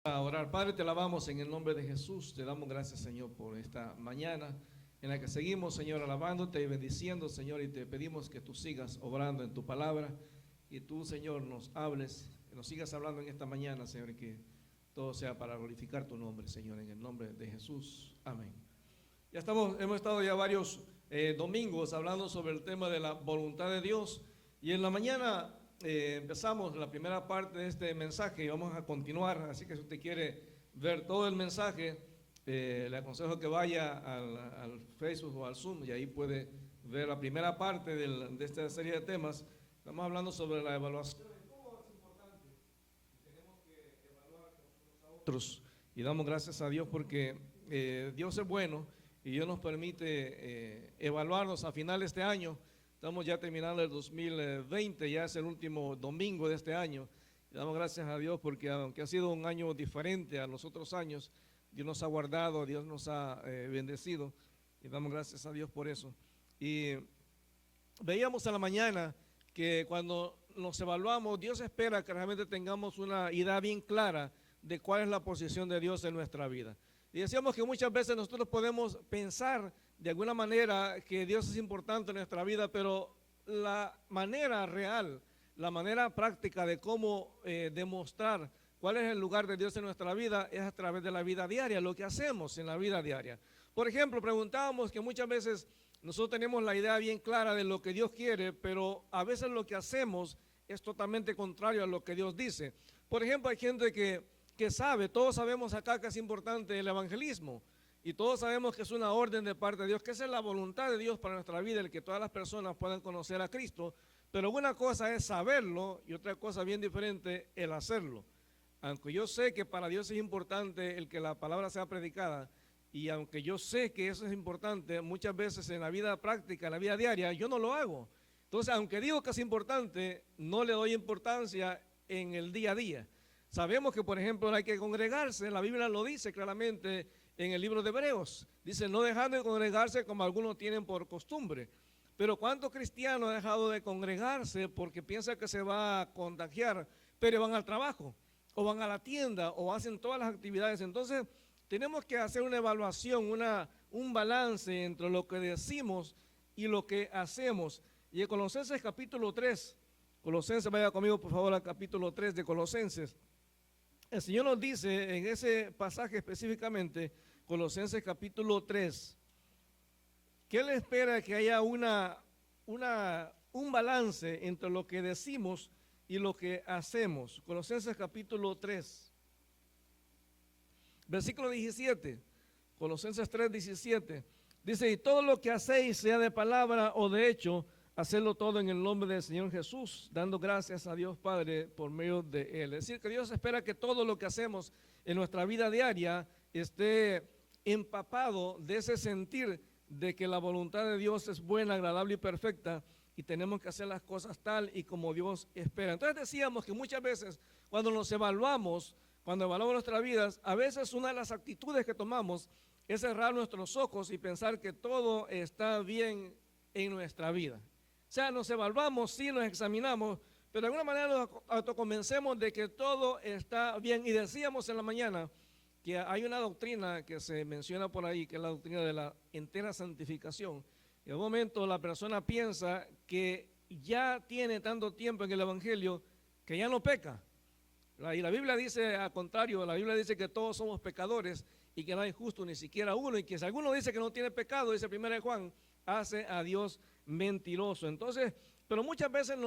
A orar. Padre, te alabamos en el nombre de Jesús. Te damos gracias, Señor, por esta mañana en la que seguimos, Señor, alabándote y bendiciendo, Señor, y te pedimos que tú sigas obrando en tu palabra y tú, Señor, nos hables, nos sigas hablando en esta mañana, Señor, y que todo sea para glorificar tu nombre, Señor, en el nombre de Jesús. Amén. Hemos estado ya varios domingos hablando sobre el tema de la voluntad de Dios, y en la mañana empezamos la primera parte de este mensaje y vamos a continuar. Así que si usted quiere ver todo el mensaje, le aconsejo que vaya al Facebook o al Zoom y ahí puede ver la primera parte de esta serie de temas. Estamos hablando sobre la evaluación de cómo es importante, tenemos que evaluar a otros, y damos gracias a Dios porque Dios es bueno y Dios nos permite evaluarnos a final de este año. Estamos ya terminando el 2020, ya es el último domingo de este año. Le damos gracias a Dios porque aunque ha sido un año diferente a los otros años, Dios nos ha guardado, Dios nos ha bendecido, y damos gracias a Dios por eso. Y veíamos a la mañana que cuando nos evaluamos, Dios espera que realmente tengamos una idea bien clara de cuál es la posición de Dios en nuestra vida. Y decíamos que muchas veces nosotros podemos pensar de alguna manera que Dios es importante en nuestra vida, pero la manera real, la manera práctica de cómo demostrar cuál es el lugar de Dios en nuestra vida es a través de la vida diaria, lo que hacemos en la vida diaria. Por ejemplo, preguntábamos que muchas veces nosotros tenemos la idea bien clara de lo que Dios quiere, pero a veces lo que hacemos es totalmente contrario a lo que Dios dice. Por ejemplo, hay gente que sabe, todos sabemos acá que es importante el evangelismo, y todos sabemos que es una orden de parte de Dios, que esa es la voluntad de Dios para nuestra vida, el que todas las personas puedan conocer a Cristo. Pero una cosa es saberlo y otra cosa bien diferente, el hacerlo. Aunque yo sé que para Dios es importante el que la palabra sea predicada, y aunque yo sé que eso es importante, muchas veces en la vida práctica, en la vida diaria, yo no lo hago. Entonces, aunque digo que es importante, no le doy importancia en el día a día. Sabemos que, por ejemplo, hay que congregarse, la Biblia lo dice claramente en el libro de Hebreos. Dice, no dejando de congregarse como algunos tienen por costumbre. Pero ¿cuántos cristianos han dejado de congregarse porque piensan que se va a contagiar, pero van al trabajo, o van a la tienda, o hacen todas las actividades? Entonces, tenemos que hacer una evaluación, un balance entre lo que decimos y lo que hacemos. Y en Colosenses capítulo 3, Colosenses, vaya conmigo por favor al capítulo 3 de Colosenses. El Señor nos dice en ese pasaje específicamente, Colosenses capítulo 3, que Él espera que haya un balance entre lo que decimos y lo que hacemos. Colosenses capítulo 3, versículo 17, Colosenses 3, 17, dice, y todo lo que hacéis, sea de palabra o de hecho, hacerlo todo en el nombre del Señor Jesús, dando gracias a Dios Padre por medio de Él. Es decir, que Dios espera que todo lo que hacemos en nuestra vida diaria esté empapado de ese sentir de que la voluntad de Dios es buena, agradable y perfecta, y tenemos que hacer las cosas tal y como Dios espera. Entonces decíamos que muchas veces cuando nos evaluamos, cuando evaluamos nuestras vidas, a veces una de las actitudes que tomamos es cerrar nuestros ojos y pensar que todo está bien en nuestra vida. O sea, nos evaluamos, sí, nos examinamos, pero de alguna manera nos autoconvencemos de que todo está bien. Y decíamos en la mañana que hay una doctrina que se menciona por ahí, que es la doctrina de la entera santificación. En un momento la persona piensa que ya tiene tanto tiempo en el Evangelio que ya no peca. Y la Biblia dice al contrario, la Biblia dice que todos somos pecadores y que no hay justo ni siquiera uno, y que si alguno dice que no tiene pecado, dice 1 Juan, hace a Dios mentiroso. Entonces, pero muchas veces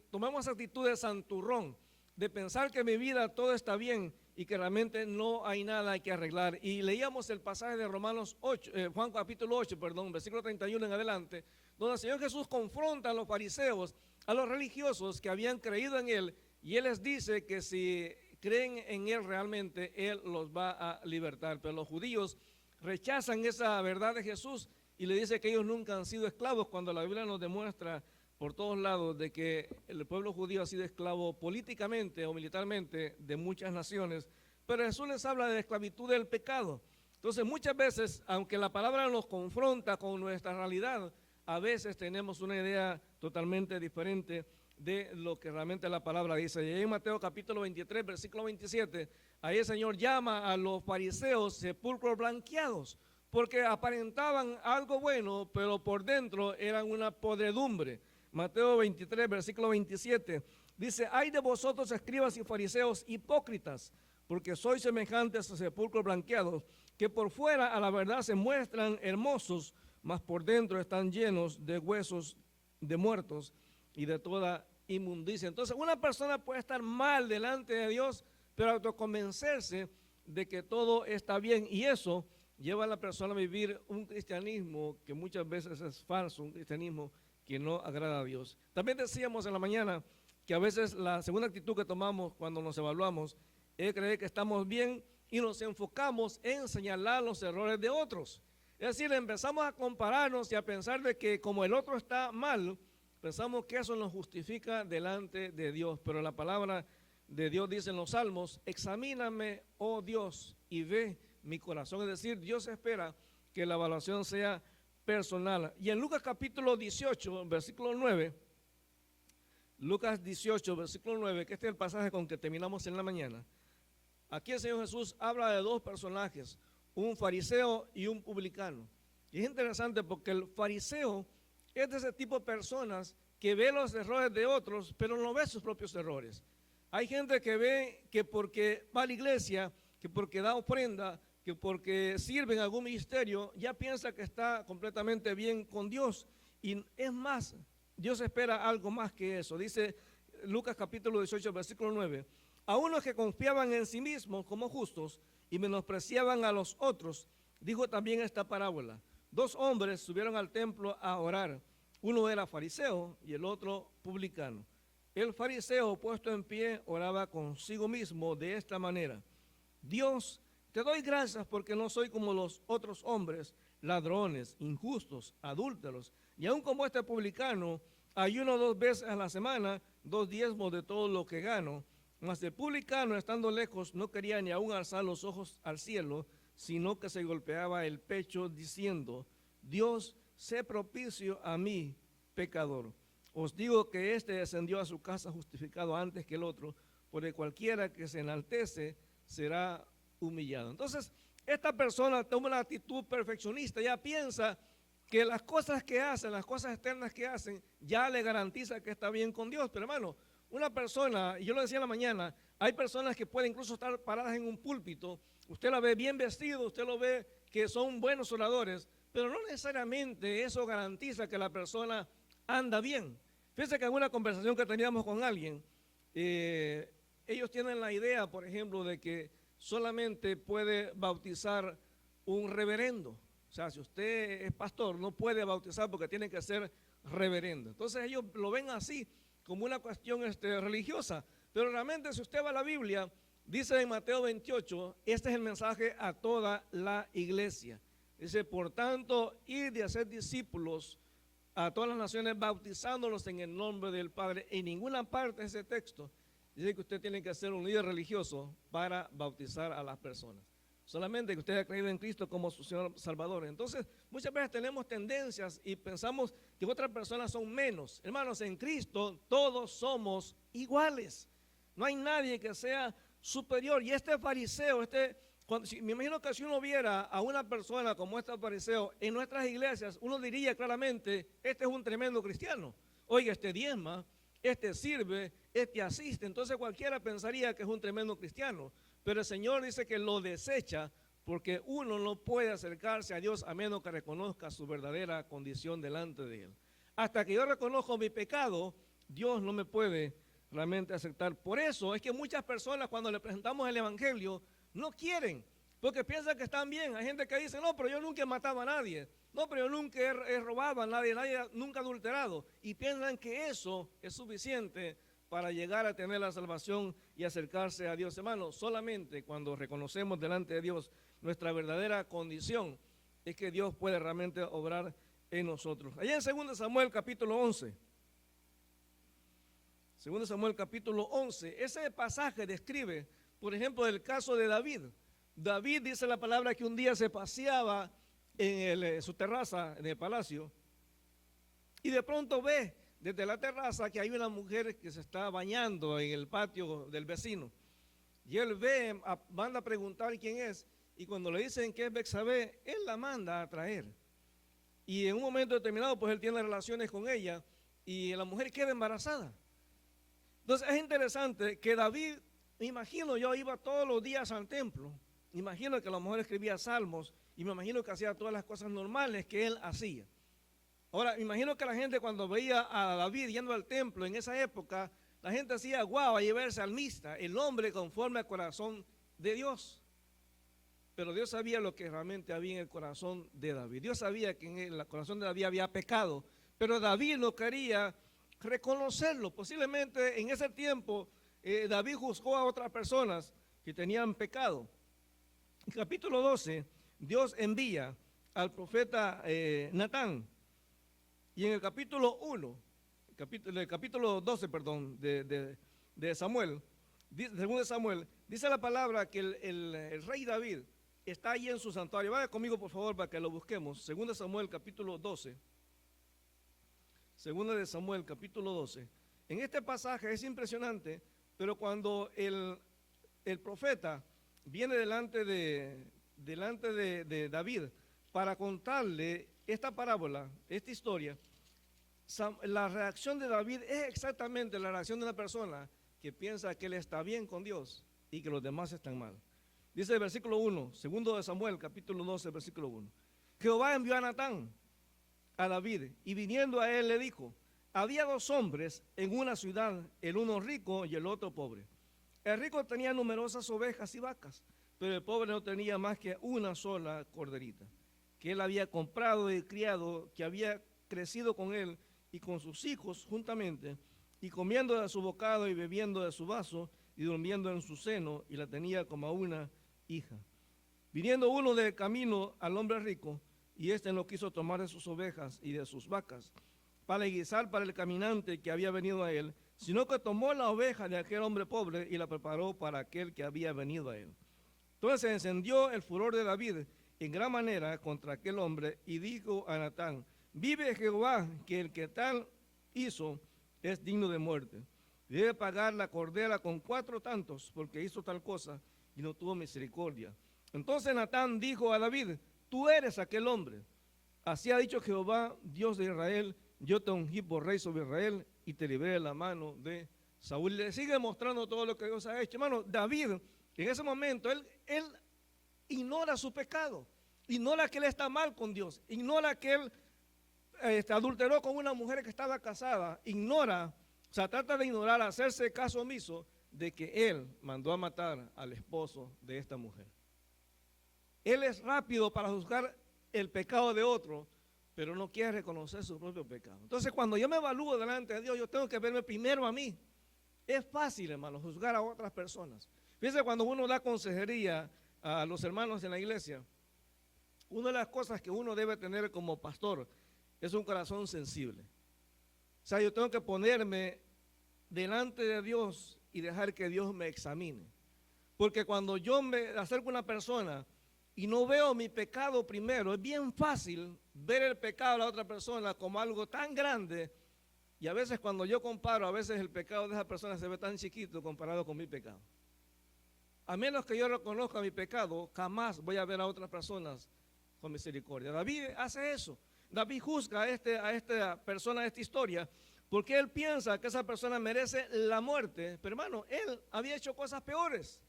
tomamos actitud de santurrón, de pensar que en mi vida todo está bien y que realmente no hay nada que arreglar. Y leíamos el pasaje de Romanos 8, Juan capítulo 8, versículo 31 en adelante, donde el Señor Jesús confronta a los fariseos, a los religiosos que habían creído en Él, y Él les dice que si creen en Él realmente, Él los va a libertar. Pero los judíos rechazan esa verdad de Jesús y le dice que ellos nunca han sido esclavos, cuando la Biblia nos demuestra por todos lados de que el pueblo judío ha sido esclavo políticamente o militarmente de muchas naciones. Pero Jesús les habla de la esclavitud del pecado. Entonces muchas veces, aunque la palabra nos confronta con nuestra realidad, a veces tenemos una idea totalmente diferente de lo que realmente la palabra dice. Y en Mateo capítulo 23, versículo 27, ahí el Señor llama a los fariseos sepulcros blanqueados, porque aparentaban algo bueno, pero por dentro eran una podredumbre. Mateo 23, versículo 27, dice: ay de vosotros, escribas y fariseos hipócritas, porque sois semejantes a sepulcros blanqueados, que por fuera a la verdad se muestran hermosos, mas por dentro están llenos de huesos de muertos y de toda inmundicia. Entonces, una persona puede estar mal delante de Dios, pero autoconvencerse de que todo está bien, y eso lleva a la persona a vivir un cristianismo que muchas veces es falso, un cristianismo que no agrada a Dios. También decíamos en la mañana que a veces la segunda actitud que tomamos cuando nos evaluamos es creer que estamos bien y nos enfocamos en señalar los errores de otros. Es decir, empezamos a compararnos y a pensar de que como el otro está mal, pensamos que eso nos justifica delante de Dios. Pero la palabra de Dios dice en los Salmos: examíname, oh Dios, y ve mi corazón. Es decir, Dios espera que la evaluación sea personal. Y en Lucas capítulo 18, versículo 9, Lucas 18, versículo 9, que este es el pasaje con que terminamos en la mañana. Aquí el Señor Jesús habla de dos personajes, un fariseo y un publicano. Y es interesante porque el fariseo es de ese tipo de personas que ve los errores de otros, pero no ve sus propios errores. Hay gente que ve que porque va a la iglesia, que porque da ofrenda, que porque sirve en algún ministerio, ya piensa que está completamente bien con Dios. Y es más, Dios espera algo más que eso. Dice Lucas capítulo 18, versículo 9. A unos que confiaban en sí mismos como justos y menospreciaban a los otros, dijo también esta parábola: dos hombres subieron al templo a orar. Uno era fariseo y el otro publicano. El fariseo, puesto en pie, oraba consigo mismo de esta manera: Dios, te doy gracias porque no soy como los otros hombres, ladrones, injustos, adúlteros, y aun como este publicano, ayuno 2 veces a la semana, 2 diezmos de todo lo que gano. Mas el publicano, estando lejos, no quería ni aún alzar los ojos al cielo, sino que se golpeaba el pecho diciendo: Dios, sé propicio a mí, pecador. Os digo que éste descendió a su casa justificado antes que el otro, porque cualquiera que se enaltece será humillado. Entonces, esta persona toma una actitud perfeccionista, ya piensa que las cosas que hacen, las cosas externas que hacen, ya le garantiza que está bien con Dios. Pero hermano, una persona, y yo lo decía en la mañana, hay personas que pueden incluso estar paradas en un púlpito, usted la ve bien vestido, usted lo ve que son buenos oradores, pero no necesariamente eso garantiza que la persona anda bien. Fíjense que en una conversación que teníamos con alguien, ellos tienen la idea, por ejemplo, de que solamente puede bautizar un reverendo. O sea, si usted es pastor, no puede bautizar porque tiene que ser reverendo. Entonces ellos lo ven así, como una cuestión religiosa. Pero realmente, si usted va a la Biblia, dice en Mateo 28, este es el mensaje a toda la iglesia. Dice: por tanto, id y hacer discípulos a todas las naciones, bautizándolos en el nombre del Padre. En ninguna parte de ese texto dice que usted tiene que ser un líder religioso para bautizar a las personas. Solamente que usted ha creído en Cristo como su Señor Salvador. Entonces, muchas veces tenemos tendencias y pensamos que otras personas son menos. Hermanos, en Cristo todos somos iguales. No hay nadie que sea superior. Y este fariseo, me imagino que si uno viera a una persona como este fariseo en nuestras iglesias, uno diría claramente: este es un tremendo cristiano. Oiga, este diezma, este sirve, este asiste. Entonces cualquiera pensaría que es un tremendo cristiano. Pero el Señor dice que lo desecha, porque uno no puede acercarse a Dios a menos que reconozca su verdadera condición delante de Él. Hasta que yo reconozco mi pecado, Dios no me puede realmente aceptar. Por eso es que muchas personas, cuando le presentamos el evangelio, no quieren, porque piensan que están bien. Hay gente que dice: no, pero yo nunca he matado a nadie, no, pero yo nunca he robado a nadie, nunca ha adulterado, y piensan que eso es suficiente para llegar a tener la salvación y acercarse a Dios. Hermanos, solamente cuando reconocemos delante de Dios nuestra verdadera condición es que Dios puede realmente obrar en nosotros. Allá en 2 Samuel capítulo 11, 2 Samuel capítulo 11, ese pasaje describe, por ejemplo, el caso de David. David, dice la palabra, que un día se paseaba en su terraza, en el palacio, y de pronto ve desde la terraza que hay una mujer que se está bañando en el patio del vecino. Y él manda a preguntar quién es, y cuando le dicen que es Betsabé, él la manda a traer. Y en un momento determinado, pues él tiene relaciones con ella, y la mujer queda embarazada. Entonces es interesante que David, me imagino yo, iba todos los días al templo, me imagino que a lo mejor escribía salmos, y me imagino que hacía todas las cosas normales que él hacía. Ahora, me imagino que la gente cuando veía a David yendo al templo en esa época, la gente decía, guau, ahí va el salmista, el hombre conforme al corazón de Dios. Pero Dios sabía lo que realmente había en el corazón de David. Dios sabía que en el corazón de David había pecado, pero David no quería reconocerlo. Posiblemente en ese tiempo David juzgó a otras personas que tenían pecado. En capítulo 12, Dios envía al profeta Natán. Y en el capítulo 1, el capítulo 12, perdón, de Samuel, según de Samuel, dice la palabra que el rey David está ahí en su santuario. Vaya conmigo, por favor, para que lo busquemos. Según de Samuel, capítulo 12. Según de Samuel, capítulo 12. En este pasaje es impresionante, pero cuando el profeta viene delante de David para contarle esta parábola, esta historia, la reacción de David es exactamente la reacción de una persona que piensa que él está bien con Dios y que los demás están mal. Dice el versículo 1, segundo de Samuel, capítulo 12, versículo 1. Jehová envió a Natán a David, y viniendo a él le dijo, había dos hombres en una ciudad, el uno rico y el otro pobre. El rico tenía numerosas ovejas y vacas, pero el pobre no tenía más que una sola corderita, que él había comprado y criado, que había crecido con él y con sus hijos juntamente, y comiendo de su bocado y bebiendo de su vaso, y durmiendo en su seno, y la tenía como a una hija. Viniendo uno de camino al hombre rico, y éste no quiso tomar de sus ovejas y de sus vacas, para guisar para el caminante que había venido a él, sino que tomó la oveja de aquel hombre pobre y la preparó para aquel que había venido a él. Entonces se encendió el furor de David en gran manera contra aquel hombre, y dijo a Natán, vive Jehová, que el que tal hizo es digno de muerte. Debe pagar la cordera con 4 tantos, porque hizo tal cosa y no tuvo misericordia. Entonces Natán dijo a David, tú eres aquel hombre. Así ha dicho Jehová, Dios de Israel, yo te ungí por rey sobre Israel y te libré de la mano de Saúl. Le sigue mostrando todo lo que Dios ha hecho. Hermano, David, en ese momento, él ignora su pecado, ignora que él está mal con Dios, ignora que él adulteró con una mujer que estaba casada, ignora, o sea, trata de ignorar, hacerse caso omiso de que él mandó a matar al esposo de esta mujer. Él es rápido para juzgar el pecado de otro, pero no quiere reconocer su propio pecado. Entonces, cuando yo me evalúo delante de Dios, yo tengo que verme primero a mí. Es fácil, hermano, juzgar a otras personas. Fíjense, cuando uno da consejería a los hermanos en la iglesia, una de las cosas que uno debe tener como pastor es un corazón sensible. O sea, yo tengo que ponerme delante de Dios y dejar que Dios me examine. Porque cuando yo me acerco a una persona y no veo mi pecado primero, es bien fácil ver el pecado de la otra persona como algo tan grande, y a veces cuando yo comparo, a veces el pecado de esa persona se ve tan chiquito comparado con mi pecado. A menos que yo reconozca mi pecado, jamás voy a ver a otras personas con misericordia. David hace eso. David juzga a esta persona de esta historia porque él piensa que esa persona merece la muerte, pero hermano, él había hecho cosas peores.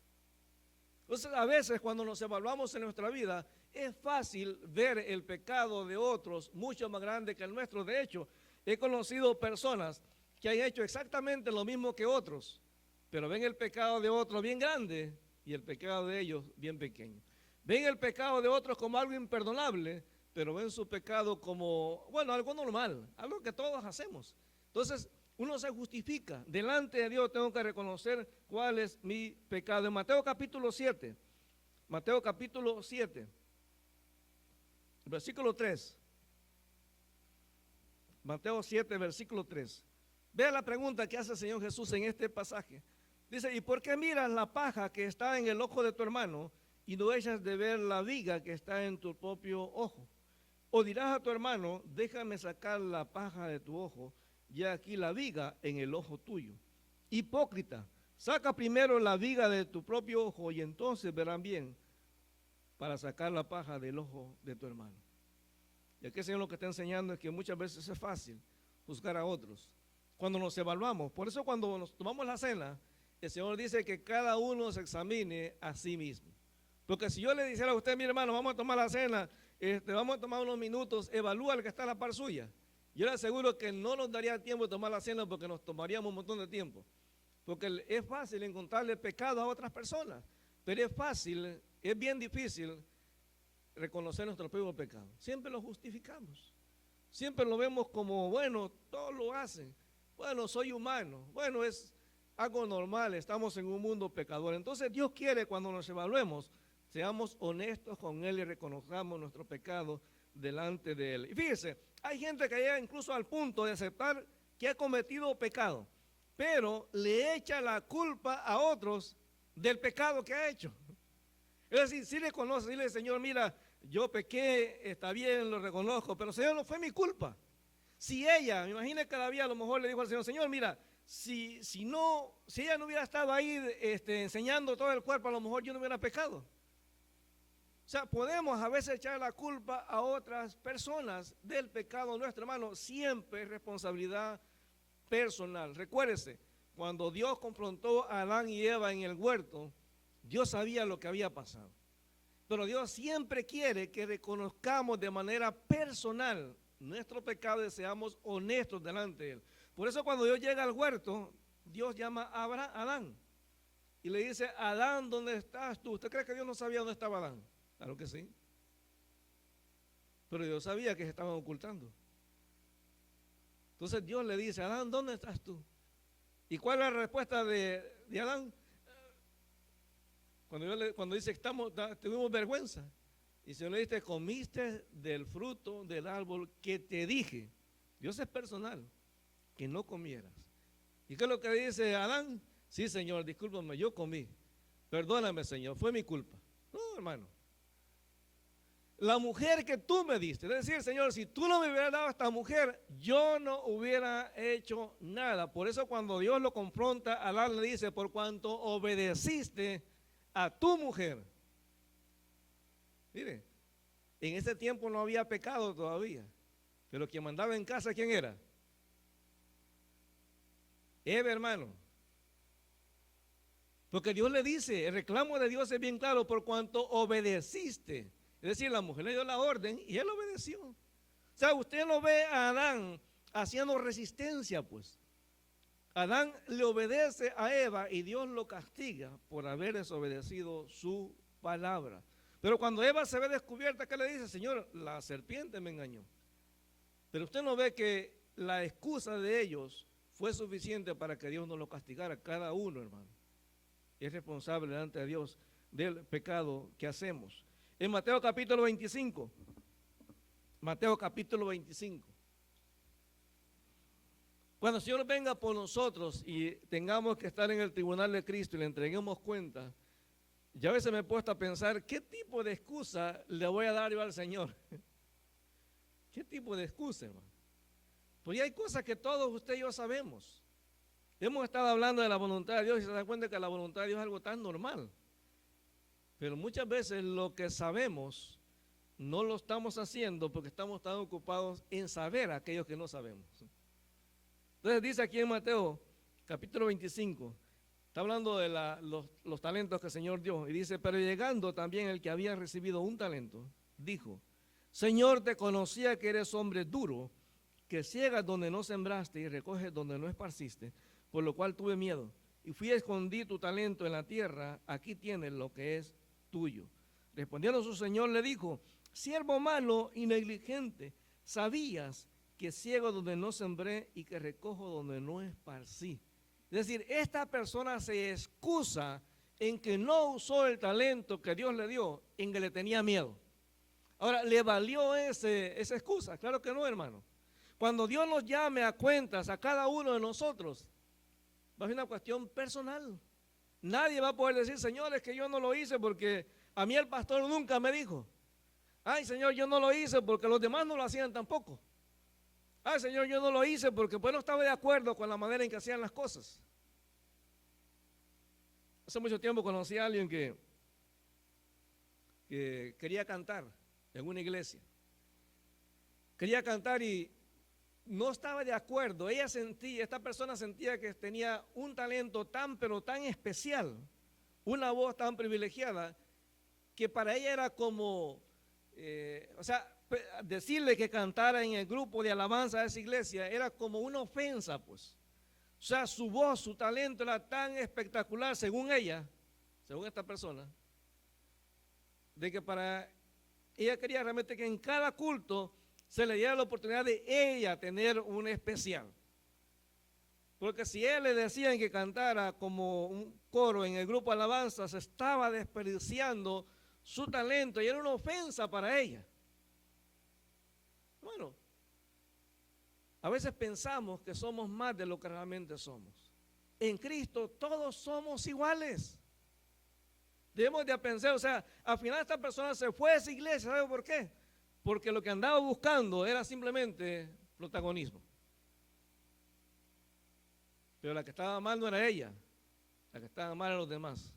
Entonces, a veces cuando nos evaluamos en nuestra vida, es fácil ver el pecado de otros mucho más grande que el nuestro. De hecho, he conocido personas que han hecho exactamente lo mismo que otros, pero ven el pecado de otros bien grande y el pecado de ellos bien pequeño. Ven el pecado de otros como algo imperdonable, pero ven su pecado como, bueno, algo normal, algo que todos hacemos. Entonces, uno se justifica. Delante de Dios tengo que reconocer cuál es mi pecado. En Mateo capítulo 7, versículo 3. Mateo 7, versículo 3. Vea la pregunta que hace el Señor Jesús en este pasaje. Dice, ¿y por qué miras la paja que está en el ojo de tu hermano y no echas de ver la viga que está en tu propio ojo? O dirás a tu hermano, déjame sacar la paja de tu ojo ya aquí la viga en el ojo tuyo. Hipócrita, saca primero la viga de tu propio ojo y entonces verán bien para sacar la paja del ojo de tu hermano. Y aquí el Señor lo que está enseñando es que muchas veces es fácil juzgar a otros cuando nos evaluamos. Por eso cuando nos tomamos la cena, el Señor dice que cada uno se examine a sí mismo. Porque si yo le dijera a usted, mi hermano, vamos a tomar la cena, vamos a tomar unos minutos, evalúa el que está a la par suya. Yo le aseguro que no nos daría tiempo de tomar la cena porque nos tomaríamos un montón de tiempo. Porque es fácil encontrarle pecado a otras personas, pero es bien difícil reconocer nuestro propio pecado. Siempre lo justificamos. Siempre lo vemos como, bueno, todos lo hacen. Bueno, soy humano. Bueno, es algo normal, estamos en un mundo pecador. Entonces Dios quiere cuando nos evaluemos, seamos honestos con Él y reconozcamos nuestro pecado delante de Él. Y fíjese, hay gente que llega incluso al punto de aceptar que ha cometido pecado, pero le echa la culpa a otros del pecado que ha hecho. Es decir, si le conoce, dile, Señor, mira, yo pequé, está bien, lo reconozco, pero Señor, no fue mi culpa. Si ella, me imagino que David a lo mejor le dijo al Señor, Señor, mira, si ella no hubiera estado ahí enseñando todo el cuerpo, a lo mejor yo no hubiera pecado. O sea, podemos a veces echar la culpa a otras personas del pecado nuestro, hermano. Siempre es responsabilidad personal. Recuérdese, cuando Dios confrontó a Adán y Eva en el huerto, Dios sabía lo que había pasado. Pero Dios siempre quiere que reconozcamos de manera personal nuestro pecado y seamos honestos delante de Él. Por eso cuando Dios llega al huerto, Dios llama a Adán y le dice, Adán, ¿dónde estás tú? ¿Usted cree que Dios no sabía dónde estaba Adán? Claro que sí. Pero Dios sabía que se estaban ocultando. Entonces Dios le dice, Adán, ¿dónde estás tú? ¿Y cuál es la respuesta de Adán? Cuando dice, tuvimos vergüenza. Y el Señor le dice, comiste del fruto del árbol que te dije. Dios es personal, que no comieras. ¿Y qué es lo que dice Adán? Sí, Señor, discúlpame, yo comí. Perdóname, Señor, fue mi culpa. No, hermano. La mujer que tú me diste, es decir, Señor, si tú no me hubieras dado a esta mujer, yo no hubiera hecho nada. Por eso cuando Dios lo confronta, Adán le dice, por cuanto obedeciste a tu mujer. Mire, en ese tiempo no había pecado todavía, pero quien mandaba en casa, ¿quién era? Eva, hermano. Porque Dios le dice, el reclamo de Dios es bien claro, por cuanto obedeciste. Es decir, la mujer le dio la orden y él obedeció. O sea, usted no ve a Adán haciendo resistencia, pues. Adán le obedece a Eva y Dios lo castiga por haber desobedecido su palabra. Pero cuando Eva se ve descubierta, ¿qué le dice? Señor, la serpiente me engañó. Pero usted no ve que la excusa de ellos fue suficiente para que Dios no lo castigara. Cada uno, hermano, es responsable delante de Dios del pecado que hacemos. En Mateo capítulo 25, Mateo capítulo 25. Cuando el Señor venga por nosotros y tengamos que estar en el tribunal de Cristo y le entreguemos cuenta, ya a veces me he puesto a pensar, ¿qué tipo de excusa le voy a dar yo al Señor? ¿Qué tipo de excusa, hermano? Pues ya hay cosas que todos usted y yo sabemos. Hemos estado hablando de la voluntad de Dios y se da cuenta que la voluntad de Dios es algo tan normal. Pero muchas veces lo que sabemos no lo estamos haciendo porque estamos tan ocupados en saber aquellos que no sabemos. Entonces dice aquí en Mateo capítulo 25, está hablando de los talentos que el Señor dio y dice, pero llegando también el que había recibido un talento, dijo, Señor, te conocía que eres hombre duro, que ciegas donde no sembraste y recoges donde no esparciste, por lo cual tuve miedo y fui a escondí tu talento en la tierra, aquí tienes lo que es tuyo. Respondiendo su señor le dijo, siervo malo y negligente, sabías que ciego donde no sembré y que recojo donde no esparcí. Es decir, esta persona se excusa en que no usó el talento que Dios le dio, en que le tenía miedo. Ahora, ¿le valió esa excusa? Claro que no, hermano. Cuando Dios nos llame a cuentas a cada uno de nosotros, va a ser una cuestión personal. Nadie va a poder decir, Señor, es que yo no lo hice porque a mí el pastor nunca me dijo. Ay, Señor, yo no lo hice porque los demás no lo hacían tampoco. Ah, Señor, yo no lo hice porque pues no estaba de acuerdo con la manera en que hacían las cosas. Hace mucho tiempo conocí a alguien que quería cantar en una iglesia. Quería cantar y no estaba de acuerdo. Esta persona sentía que tenía un talento tan, pero tan especial, una voz tan privilegiada, que para ella era como, decirle que cantara en el grupo de alabanza de esa iglesia era como una ofensa, pues. O sea, su voz, su talento era tan espectacular, según ella, según esta persona, de que para ella quería realmente que en cada culto se le diera la oportunidad de ella tener un especial. Porque si él le decían que cantara como un coro en el grupo de alabanza, se estaba desperdiciando su talento y era una ofensa para ella. Bueno, a veces pensamos que somos más de lo que realmente somos. En Cristo todos somos iguales. Debemos de pensar, o sea, al final esta persona se fue a esa iglesia, ¿sabe por qué? Porque lo que andaba buscando era simplemente protagonismo. Pero la que estaba mal no era ella, la que estaba mal eran los demás.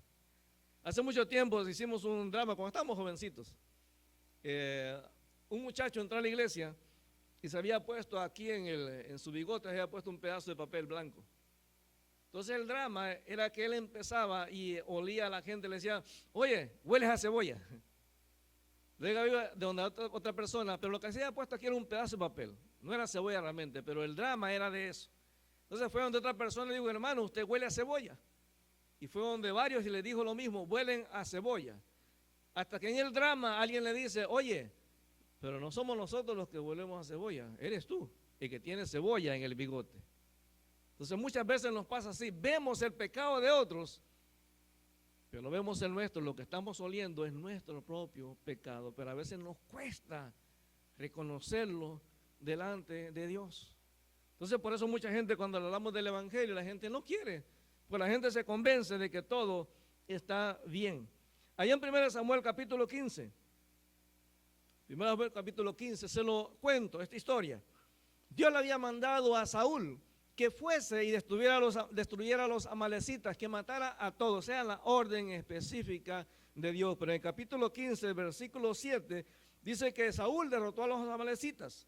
Hace mucho tiempo hicimos un drama, cuando estábamos jovencitos. Un muchacho entró a la iglesia y se había puesto aquí en su bigote, se había puesto un pedazo de papel blanco. Entonces el drama era que él empezaba y olía a la gente, le decía, oye, hueles a cebolla. Luego iba de donde otra persona, pero lo que se había puesto aquí era un pedazo de papel. No era cebolla realmente, pero el drama era de eso. Entonces fue donde otra persona le dijo, hermano, usted huele a cebolla. Y fue donde varios y le dijo lo mismo, huelen a cebolla. Hasta que en el drama alguien le dice, oye, pero no somos nosotros los que huelemos a cebolla, eres tú, el que tiene cebolla en el bigote. Entonces muchas veces nos pasa así, vemos el pecado de otros, pero no vemos el nuestro, lo que estamos oliendo es nuestro propio pecado, pero a veces nos cuesta reconocerlo delante de Dios. Entonces por eso mucha gente cuando hablamos del evangelio, la gente no quiere, pues la gente se convence de que todo está bien. Allá en 1 Samuel capítulo 15, 1 Samuel capítulo 15, se lo cuento, esta historia. Dios le había mandado a Saúl que fuese y destruyera a los amalecitas, que matara a todos, sea la orden específica de Dios. Pero en el capítulo 15, versículo 7, dice que Saúl derrotó a los amalecitas.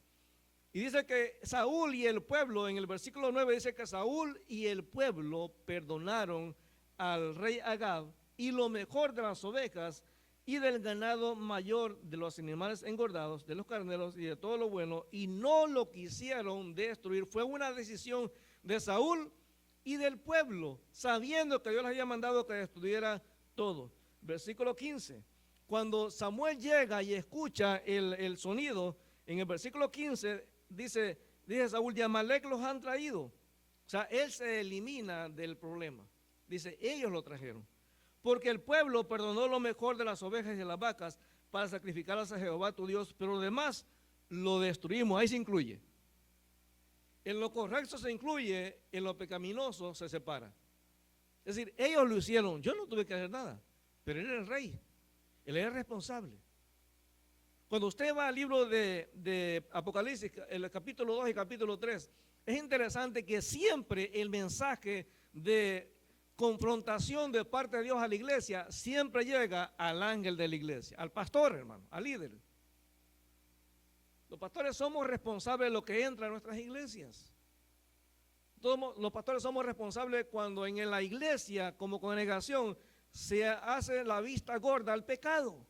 Y dice que Saúl y el pueblo, en el versículo 9 dice que Saúl y el pueblo perdonaron al rey Agag y lo mejor de las ovejas y del ganado mayor de los animales engordados, de los carneros y de todo lo bueno, y no lo quisieron destruir. Fue una decisión de Saúl y del pueblo, sabiendo que Dios les había mandado que destruyera todo. Versículo 15, cuando Samuel llega y escucha el sonido, en el versículo 15 dice Saúl, de Amalec los han traído. O sea, él se elimina del problema. Dice, ellos lo trajeron. Porque el pueblo perdonó lo mejor de las ovejas y de las vacas para sacrificarlas a Jehová tu Dios, pero lo demás lo destruimos. Ahí se incluye. En lo correcto se incluye, en lo pecaminoso se separa. Es decir, ellos lo hicieron, yo no tuve que hacer nada, pero él era el rey, él era responsable. Cuando usted va al libro de Apocalipsis, el capítulo 2 y capítulo 3, es interesante que siempre el mensaje de confrontación de parte de Dios a la iglesia siempre llega al ángel de la iglesia, al pastor, hermano, al líder. Los pastores somos responsables de lo que entra en nuestras iglesias. Todos los pastores somos responsables cuando en la iglesia, como congregación, se hace la vista gorda al pecado.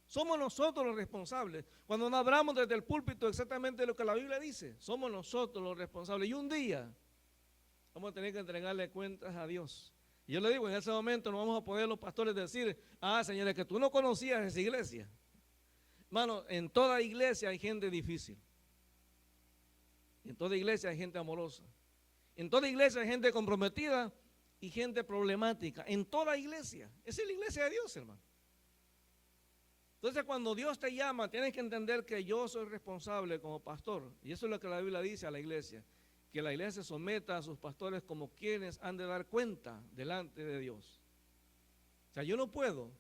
Somos nosotros los responsables. Cuando no hablamos desde el púlpito exactamente lo que la Biblia dice, somos nosotros los responsables. Y un día vamos a tener que entregarle cuentas a Dios. Y yo le digo, en ese momento no vamos a poder los pastores decir, señores, que tú no conocías esa iglesia. Hermano, en toda iglesia hay gente difícil. En toda iglesia hay gente amorosa. En toda iglesia hay gente comprometida y gente problemática. En toda iglesia. Esa es la iglesia de Dios, hermano. Entonces, cuando Dios te llama, tienes que entender que yo soy responsable como pastor. Y eso es lo que la Biblia dice a la iglesia. Que la iglesia se someta a sus pastores como quienes han de dar cuenta delante de Dios. O sea, yo no puedo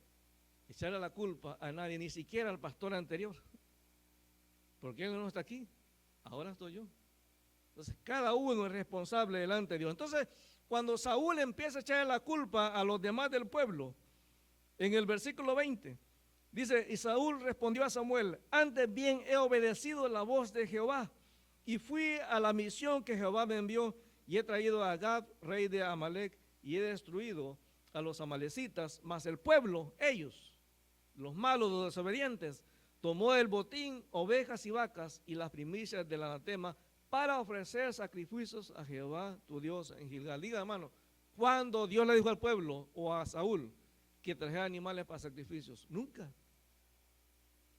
echarle la culpa a nadie, ni siquiera al pastor anterior. Porque él no está aquí, ahora estoy yo. Entonces, cada uno es responsable delante de Dios. Entonces, cuando Saúl empieza a echarle la culpa a los demás del pueblo, en el versículo 20, dice, y Saúl respondió a Samuel, antes bien he obedecido la voz de Jehová, y fui a la misión que Jehová me envió, y he traído a Agag, rey de Amalec, y he destruido a los amalecitas, mas el pueblo, ellos, los malos, los desobedientes, tomó el botín, ovejas y vacas, y las primicias del anatema, para ofrecer sacrificios a Jehová tu Dios en Gilgal. Diga, hermano, cuando Dios le dijo al pueblo o a Saúl que trajera animales para sacrificios, nunca.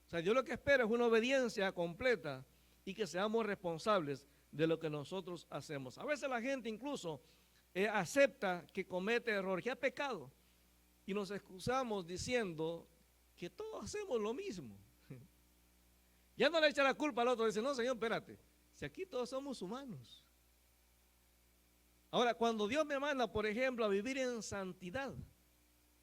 O sea, Dios lo que espera es una obediencia completa y que seamos responsables de lo que nosotros hacemos. A veces la gente incluso acepta que comete error, que ha pecado, y nos excusamos diciendo que todos hacemos lo mismo. Ya no le echa la culpa al otro, dice, no, Señor, espérate, si aquí todos somos humanos. Ahora, cuando Dios me manda, por ejemplo, a vivir en santidad,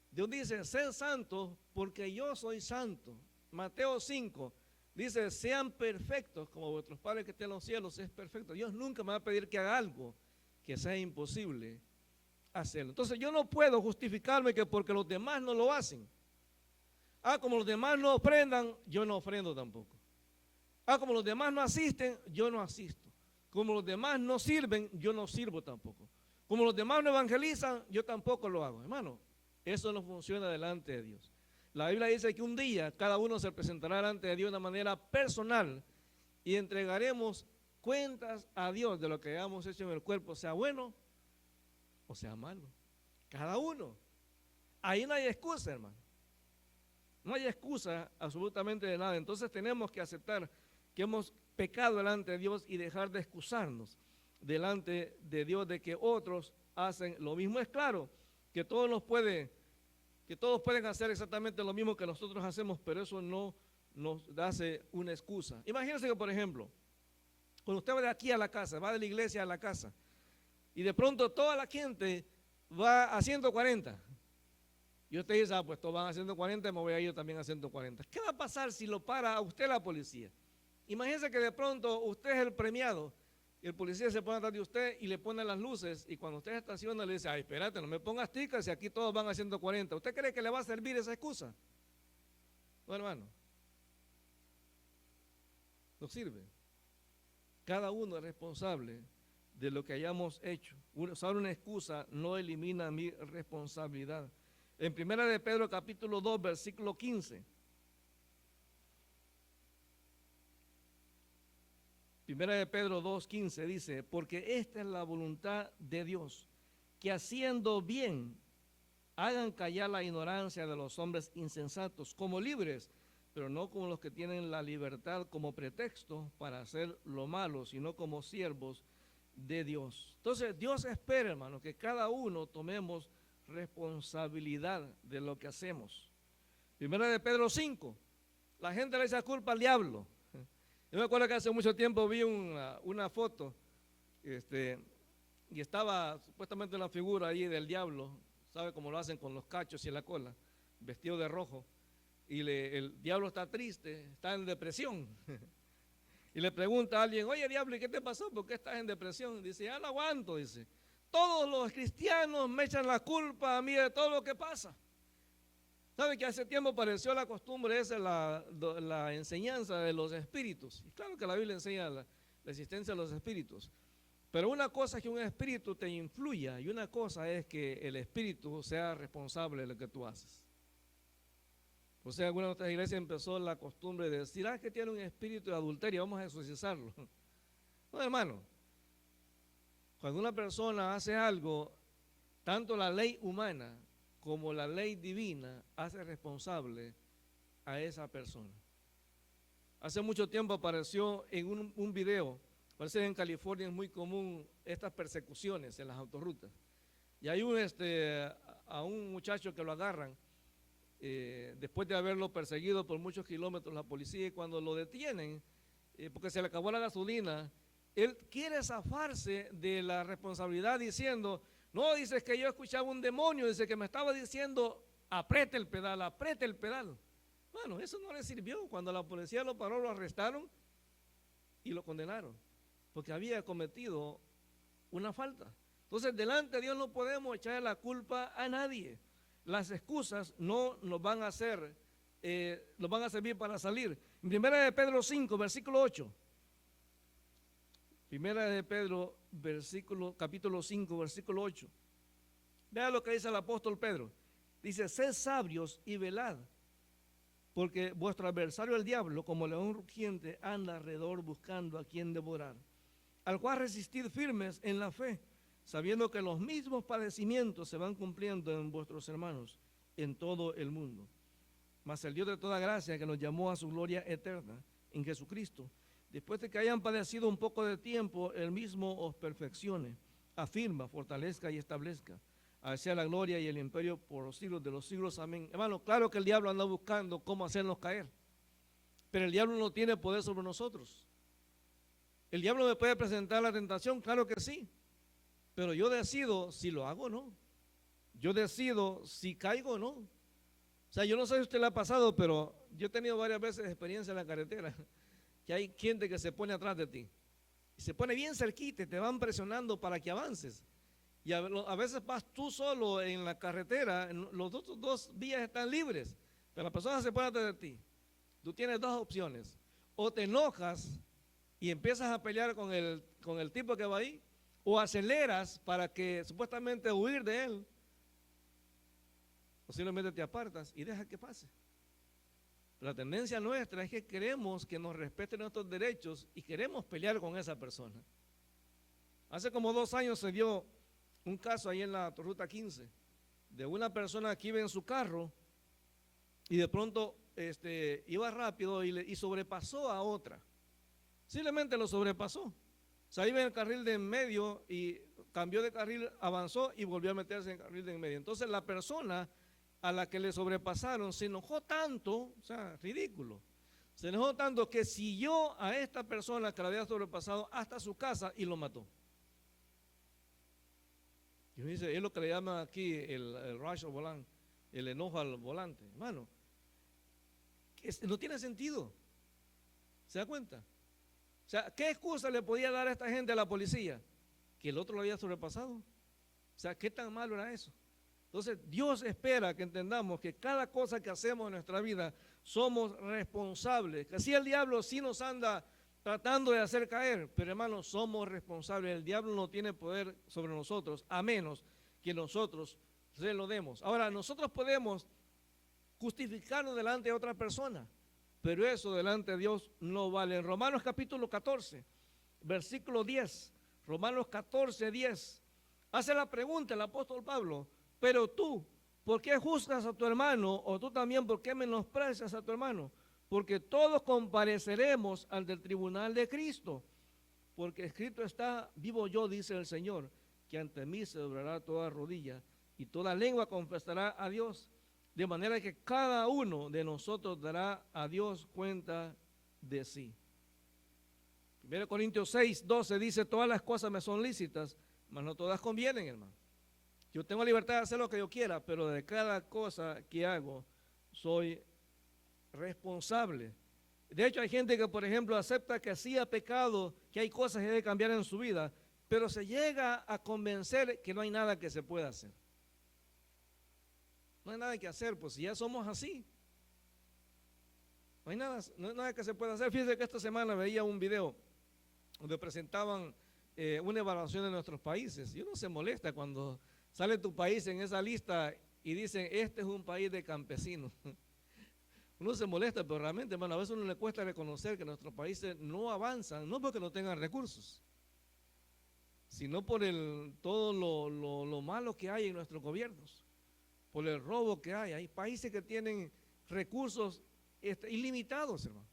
Dios dice, sed santos porque yo soy santo. Mateo 5 dice, sean perfectos como vuestros padres que están en los cielos es perfecto. Dios nunca me va a pedir que haga algo que sea imposible hacerlo. Entonces yo no puedo justificarme que porque los demás no lo hacen. Como los demás no ofrendan, yo no ofrendo tampoco. Como los demás no asisten, yo no asisto. Como los demás no sirven, yo no sirvo tampoco. Como los demás no evangelizan, yo tampoco lo hago. Hermano, eso no funciona delante de Dios. La Biblia dice que un día cada uno se presentará delante de Dios de una manera personal y entregaremos cuentas a Dios de lo que hayamos hecho en el cuerpo, sea bueno o sea malo. Cada uno. Ahí no hay excusa, hermano. No hay excusa absolutamente de nada. Entonces tenemos que aceptar que hemos pecado delante de Dios y dejar de excusarnos delante de Dios de que otros hacen lo mismo. Es claro que todos pueden hacer exactamente lo mismo que nosotros hacemos, pero eso no nos hace una excusa. Imagínense que, por ejemplo, cuando usted va de aquí a la casa, va de la iglesia a la casa, y de pronto toda la gente va a 140. Y usted dice, pues todos van a 140, me voy a ir también a 140. ¿Qué va a pasar si lo para a usted la policía? Imagínese que de pronto usted es el premiado y el policía se pone atrás de usted y le pone las luces y cuando usted estaciona le dice, ay, espérate, no me pongas ticas si aquí todos van a 140. ¿Usted cree que le va a servir esa excusa? No, hermano. No sirve. Cada uno es responsable de lo que hayamos hecho. Usar una excusa no elimina mi responsabilidad. En 1 de Pedro capítulo 2, versículo 15. 1 de Pedro 2:15 dice, porque esta es la voluntad de Dios, que haciendo bien hagan callar la ignorancia de los hombres insensatos como libres, pero no como los que tienen la libertad como pretexto para hacer lo malo, sino como siervos de Dios. Entonces Dios espera, hermano, que cada uno tomemos responsabilidad de lo que hacemos. 1 de Pedro 5, la gente le echa culpa al diablo. Yo me acuerdo que hace mucho tiempo vi una foto y estaba supuestamente una figura ahí del diablo, ¿sabe cómo lo hacen con los cachos y la cola? Vestido de rojo. Y el diablo está triste, está en depresión. Y le pregunta a alguien, oye diablo, ¿y qué te pasó? ¿Por qué estás en depresión? Dice, ya no aguanto, dice. Todos los cristianos me echan la culpa a mí de todo lo que pasa. ¿Sabe que hace tiempo pareció la costumbre esa, la enseñanza de los espíritus? Y claro que la Biblia enseña la existencia de los espíritus. Pero una cosa es que un espíritu te influya y una cosa es que el espíritu sea responsable de lo que tú haces. O sea, alguna de nuestras iglesias empezó la costumbre de decir, que tiene un espíritu de adulterio, vamos a exorcizarlo. No, hermano. Cuando una persona hace algo, tanto la ley humana como la ley divina hace responsable a esa persona. Hace mucho tiempo apareció en un video, parece que en California es muy común estas persecuciones en las autorrutas. Y hay a un muchacho que lo agarran después de haberlo perseguido por muchos kilómetros la policía, y cuando lo detienen, porque se le acabó la gasolina, él quiere zafarse de la responsabilidad diciendo, no, dice que yo escuchaba un demonio, dice que me estaba diciendo, apriete el pedal, apriete el pedal. Bueno, eso no le sirvió. Cuando la policía lo paró, lo arrestaron y lo condenaron. porque había cometido una falta. Entonces, delante de Dios no podemos echarle la culpa a nadie. Las excusas no nos van a hacer, nos van a servir para salir. En Primera de Pedro 5, versículo 8. Primera de Pedro, capítulo 5, versículo 8. Vea lo que dice el apóstol Pedro. Dice, sed sabios y velad, porque vuestro adversario el diablo, como león rugiente, anda alrededor buscando a quien devorar, al cual resistid firmes en la fe, sabiendo que los mismos padecimientos se van cumpliendo en vuestros hermanos en todo el mundo. Mas el Dios de toda gracia, que nos llamó a su gloria eterna en Jesucristo, después de que hayan padecido un poco de tiempo, Él mismo os perfeccione, afirma, fortalezca y establezca. A Él sea la gloria y el imperio por los siglos de los siglos. Amén. Hermano, claro que el diablo anda buscando cómo hacernos caer, pero el diablo no tiene poder sobre nosotros. ¿El diablo me puede presentar la tentación? Claro que sí, pero yo decido si lo hago o no. Yo decido si caigo o no. O sea, yo no sé si a usted le ha pasado, pero yo he tenido varias veces experiencia en la carretera, que hay gente que se pone atrás de ti, y se pone bien cerquita y te van presionando para que avances. Y a veces vas tú solo en la carretera, los otros dos vías están libres, pero la persona se pone atrás de ti. Tú tienes dos opciones: o te enojas y empiezas a pelear con el tipo que va ahí, o aceleras para que supuestamente huir de él, o simplemente te apartas y dejas que pase. La tendencia nuestra es que queremos que nos respeten nuestros derechos y queremos pelear con esa persona. Hace como 2 años se dio un caso ahí en la ruta 15 de una persona que iba en su carro y de pronto iba rápido y sobrepasó a otra. Simplemente lo sobrepasó. O sea, iba en el carril de en medio y cambió de carril, avanzó y volvió a meterse en el carril de en medio. Entonces la persona a la que le sobrepasaron se enojó tanto, o sea, ridículo, se enojó tanto que siguió a esta persona que la había sobrepasado hasta su casa y lo mató. Y uno dice, es lo que le llaman aquí el rush al volante, el enojo al volante. Hermano, no tiene sentido. ¿Se da cuenta? O sea, ¿qué excusa le podía dar a esta gente a la policía? Que el otro lo había sobrepasado. O sea, ¿qué tan malo era eso? Entonces, Dios espera que entendamos que cada cosa que hacemos en nuestra vida somos responsables. Que así el diablo sí nos anda tratando de hacer caer, pero hermanos, somos responsables. El diablo no tiene poder sobre nosotros, a menos que nosotros se lo demos. Ahora, nosotros podemos justificarnos delante de otra persona, pero eso delante de Dios no vale. En Romanos capítulo 14, versículo 10, Romanos 14, 10, hace la pregunta el apóstol Pablo: pero tú, ¿por qué juzgas a tu hermano? O tú también, ¿por qué menosprecias a tu hermano? Porque todos compareceremos ante el tribunal de Cristo. Porque escrito está, vivo yo, dice el Señor, que ante mí se doblará toda rodilla y toda lengua confesará a Dios. De manera que cada uno de nosotros dará a Dios cuenta de sí. 1 Corintios 6, 12 dice, todas las cosas me son lícitas, mas no todas convienen, hermano. Yo tengo libertad de hacer lo que yo quiera, pero de cada cosa que hago soy responsable. De hecho, hay gente que, por ejemplo, acepta que sí ha pecado, que hay cosas que debe cambiar en su vida, pero se llega a convencer que no hay nada que se pueda hacer. No hay nada que hacer, pues si ya somos así. No hay nada que se pueda hacer. Fíjense que esta semana veía un video donde presentaban una evaluación de nuestros países. Y uno se molesta cuando sale tu país en esa lista y dicen, este es un país de campesinos. Uno se molesta, pero realmente, hermano, a veces uno le cuesta reconocer que nuestros países no avanzan, no porque no tengan recursos, sino por todo lo malo que hay en nuestros gobiernos, por el robo que hay. Hay países que tienen recursos ilimitados, hermano,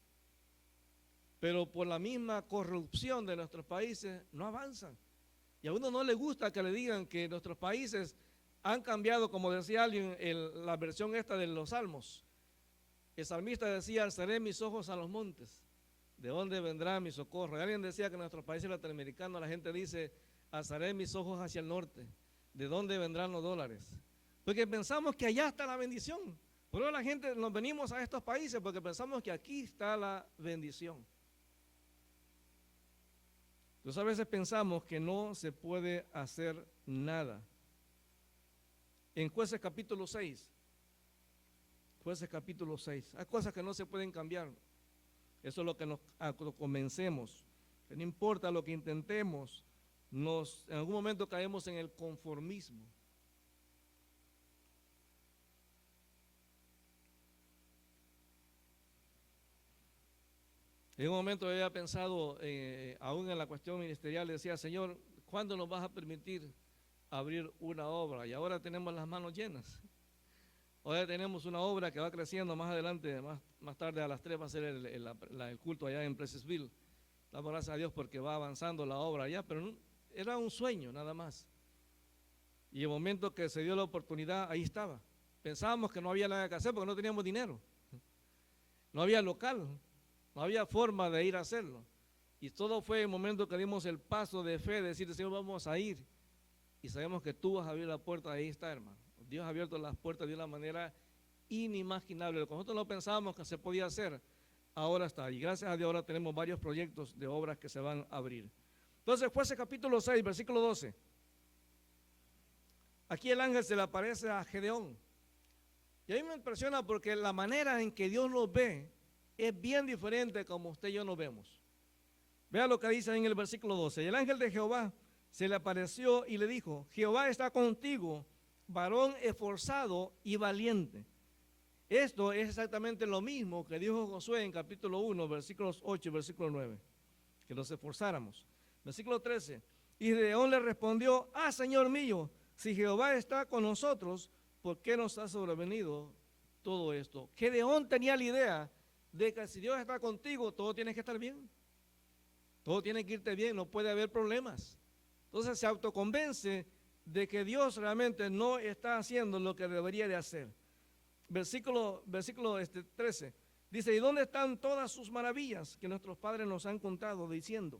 pero por la misma corrupción de nuestros países no avanzan. Y a uno no le gusta que le digan que nuestros países han cambiado, como decía alguien, la versión esta de los Salmos. El salmista decía, alzaré mis ojos a los montes, ¿de dónde vendrá mi socorro? Y alguien decía que en nuestros países latinoamericanos la gente dice, alzaré mis ojos hacia el norte, ¿de dónde vendrán los dólares? Porque pensamos que allá está la bendición. Por eso la gente nos venimos a estos países porque pensamos que aquí está la bendición. Entonces a veces pensamos que no se puede hacer nada. En Jueces capítulo 6, hay cosas que no se pueden cambiar. Eso es lo que nos convencemos. Que no importa lo que intentemos, en algún momento caemos en el conformismo. En un momento había pensado, aún en la cuestión ministerial, decía, Señor, ¿cuándo nos vas a permitir abrir una obra? Y ahora tenemos las manos llenas. Ahora tenemos una obra que va creciendo más adelante, más tarde a las 3 va a ser el culto allá en Pleasantville. Damos gracias a Dios porque va avanzando la obra allá, pero no, era un sueño nada más. Y el momento que se dio la oportunidad, ahí estaba. Pensábamos que no había nada que hacer porque no teníamos dinero. No había local, no había forma de ir a hacerlo. Y todo fue el momento que dimos el paso de fe, de decir, Señor, vamos a ir. Y sabemos que tú vas a abrir la puerta, ahí está, hermano. Dios ha abierto las puertas de una manera inimaginable. Lo que nosotros no pensábamos que se podía hacer, ahora está. Y gracias a Dios ahora tenemos varios proyectos de obras que se van a abrir. Entonces, Jueces capítulo 6, versículo 12. Aquí el ángel se le aparece a Gedeón. Y a mí me impresiona porque la manera en que Dios nos ve es bien diferente como usted y yo nos vemos. Vea lo que dice en el versículo 12. Y el ángel de Jehová se le apareció y le dijo, Jehová está contigo, varón esforzado y valiente. Esto es exactamente lo mismo que dijo Josué en capítulo 1, versículos 8 y versículo 9, que nos esforzáramos. Versículo 13, y Gedeón le respondió, Señor mío, si Jehová está con nosotros, ¿por qué nos ha sobrevenido todo esto? Gedeón tenía la idea de que si Dios está contigo, todo tiene que estar bien. Todo tiene que irte bien, no puede haber problemas. Entonces se autoconvence de que Dios realmente no está haciendo lo que debería de hacer. Versículo 13, dice, ¿y dónde están todas sus maravillas que nuestros padres nos han contado, diciendo,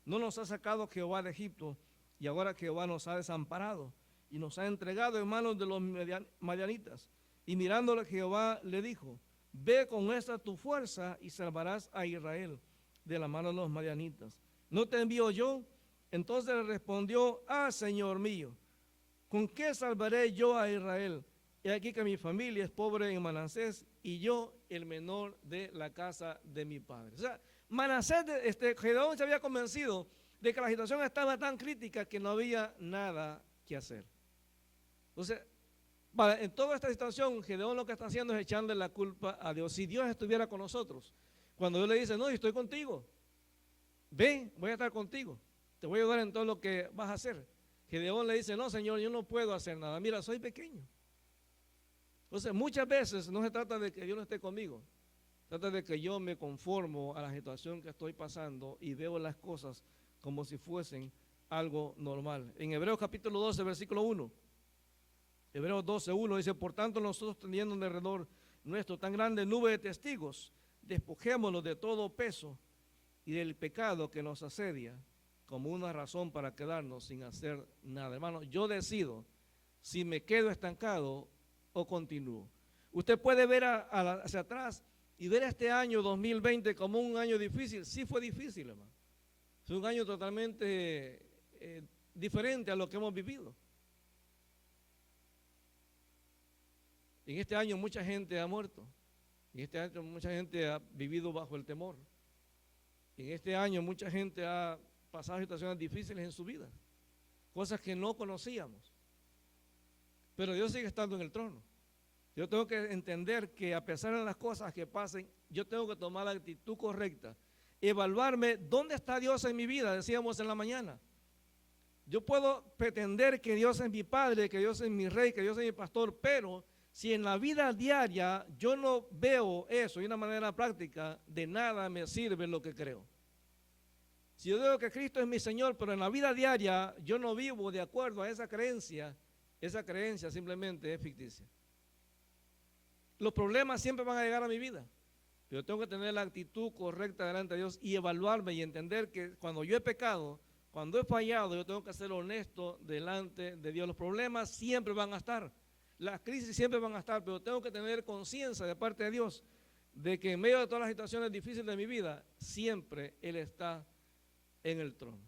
no nos ha sacado Jehová de Egipto, y ahora Jehová nos ha desamparado, y nos ha entregado en manos de los madianitas? Y mirándole Jehová le dijo, ve con esta tu fuerza y salvarás a Israel de la mano de los madianitas. ¿No te envío yo? Entonces le respondió, Señor mío, ¿con qué salvaré yo a Israel? He aquí que mi familia es pobre en Manasés y yo el menor de la casa de mi padre. O sea, Manasés, Gedeón se había convencido de que la situación estaba tan crítica que no había nada que hacer. Entonces, en toda esta situación, Gedeón lo que está haciendo es echarle la culpa a Dios. Si Dios estuviera con nosotros, cuando Dios le dice, no, yo estoy contigo, ven, voy a estar contigo, te voy a ayudar en todo lo que vas a hacer. Gedeón le dice, no, Señor, yo no puedo hacer nada, mira, soy pequeño. Entonces, muchas veces no se trata de que Dios no esté conmigo, trata de que yo me conformo a la situación que estoy pasando y veo las cosas como si fuesen algo normal. En Hebreos capítulo 12, versículo 1, Hebreos 12, 1 dice, por tanto nosotros teniendo alrededor nuestro tan grande nube de testigos, despojémonos de todo peso y del pecado que nos asedia, como una razón para quedarnos sin hacer nada. Hermano, yo decido si me quedo estancado o continúo. Usted puede ver hacia atrás y ver este año 2020 como un año difícil. Sí fue difícil, hermano. Fue un año totalmente diferente a lo que hemos vivido. En este año mucha gente ha muerto. En este año mucha gente ha vivido bajo el temor. En este año mucha gente ha pasado situaciones difíciles en su vida, cosas que no conocíamos. Pero Dios sigue estando en el trono. Yo tengo que entender que a pesar de las cosas que pasen, yo tengo que tomar la actitud correcta, evaluarme dónde está Dios en mi vida, decíamos en la mañana. Yo puedo pretender que Dios es mi Padre, que Dios es mi Rey, que Dios es mi Pastor, pero si en la vida diaria yo no veo eso de una manera práctica, de nada me sirve lo que creo. Si yo digo que Cristo es mi Señor, pero en la vida diaria yo no vivo de acuerdo a esa creencia simplemente es ficticia. Los problemas siempre van a llegar a mi vida, pero tengo que tener la actitud correcta delante de Dios y evaluarme y entender que cuando yo he pecado, cuando he fallado, yo tengo que ser honesto delante de Dios. Los problemas siempre van a estar, las crisis siempre van a estar, pero tengo que tener conciencia de parte de Dios de que en medio de todas las situaciones difíciles de mi vida, siempre Él está en el trono.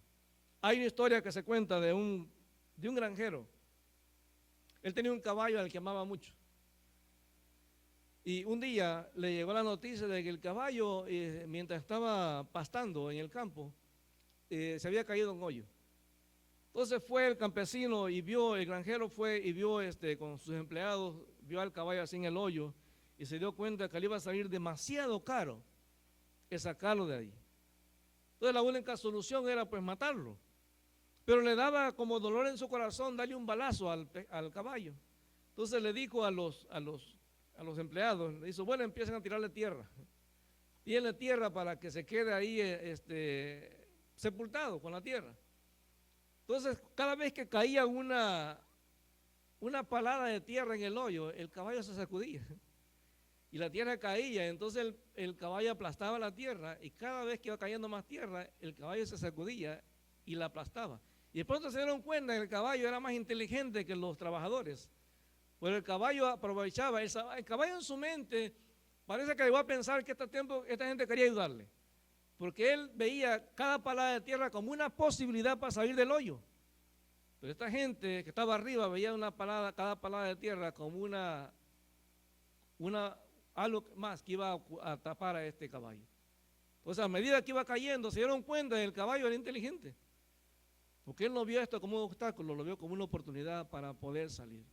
Hay una historia que se cuenta de un granjero. Él tenía un caballo al que amaba mucho. Y un día le llegó la noticia de que el caballo, mientras estaba pastando en el campo, se había caído en un hoyo. Entonces fue el campesino y vio, el granjero fue y vio con sus empleados, vio al caballo así en el hoyo y se dio cuenta que le iba a salir demasiado caro el sacarlo de ahí. Entonces la única solución era pues matarlo. Pero le daba como dolor en su corazón darle un balazo al caballo. Entonces le dijo a los empleados, le dijo, bueno, empiecen a tirarle tierra. Tírenle tierra para que se quede ahí sepultado con la tierra. Entonces, cada vez que caía una palada de tierra en el hoyo, el caballo se sacudía. Y la tierra caía, entonces el caballo aplastaba la tierra, y cada vez que iba cayendo más tierra, el caballo se sacudía y la aplastaba. Y de pronto se dieron cuenta que el caballo era más inteligente que los trabajadores. Pero el caballo aprovechaba, el caballo en su mente parece que llegó a pensar que esta gente quería ayudarle. Porque él veía cada palada de tierra como una posibilidad para salir del hoyo. Pero esta gente que estaba arriba veía cada palada de tierra como algo más que iba a tapar a este caballo. Entonces, a medida que iba cayendo, se dieron cuenta que el caballo era inteligente. Porque él no vio esto como un obstáculo, lo vio como una oportunidad para poder salir.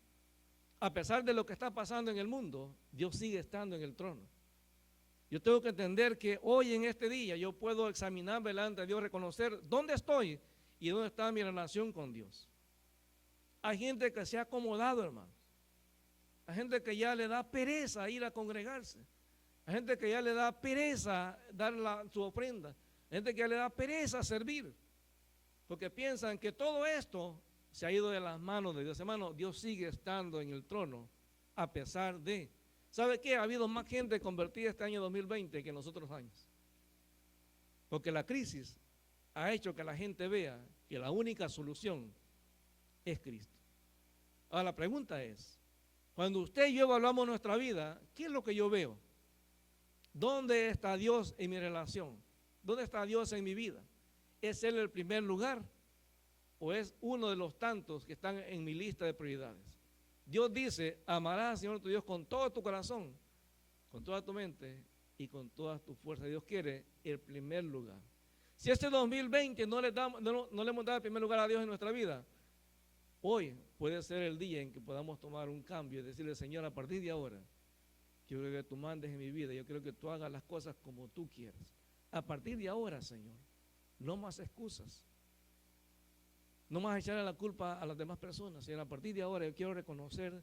A pesar de lo que está pasando en el mundo, Dios sigue estando en el trono. Yo tengo que entender que hoy en este día yo puedo examinar delante de Dios, reconocer dónde estoy y dónde está mi relación con Dios. Hay gente que se ha acomodado, hermano. Hay gente que ya le da pereza ir a congregarse. Hay gente que ya le da pereza dar su ofrenda. Hay gente que ya le da pereza servir. Porque piensan que todo esto se ha ido de las manos de Dios. Hermano, Dios sigue estando en el trono a pesar de... ¿Sabe qué? Ha habido más gente convertida este año 2020 que en los otros años. Porque la crisis ha hecho que la gente vea que la única solución es Cristo. Ahora la pregunta es, cuando usted y yo evaluamos nuestra vida, ¿qué es lo que yo veo? ¿Dónde está Dios en mi relación? ¿Dónde está Dios en mi vida? ¿Es Él el primer lugar? ¿O es uno de los tantos que están en mi lista de prioridades? Dios dice, amarás al Señor tu Dios con todo tu corazón, con toda tu mente y con todas tus fuerzas. Dios quiere el primer lugar. Si este 2020 no le hemos dado el primer lugar a Dios en nuestra vida, hoy puede ser el día en que podamos tomar un cambio y decirle, Señor, a partir de ahora, yo quiero que tú mandes en mi vida, yo quiero que tú hagas las cosas como tú quieras. A partir de ahora, Señor, no más excusas. No más echarle la culpa a las demás personas, sino a partir de ahora yo quiero reconocer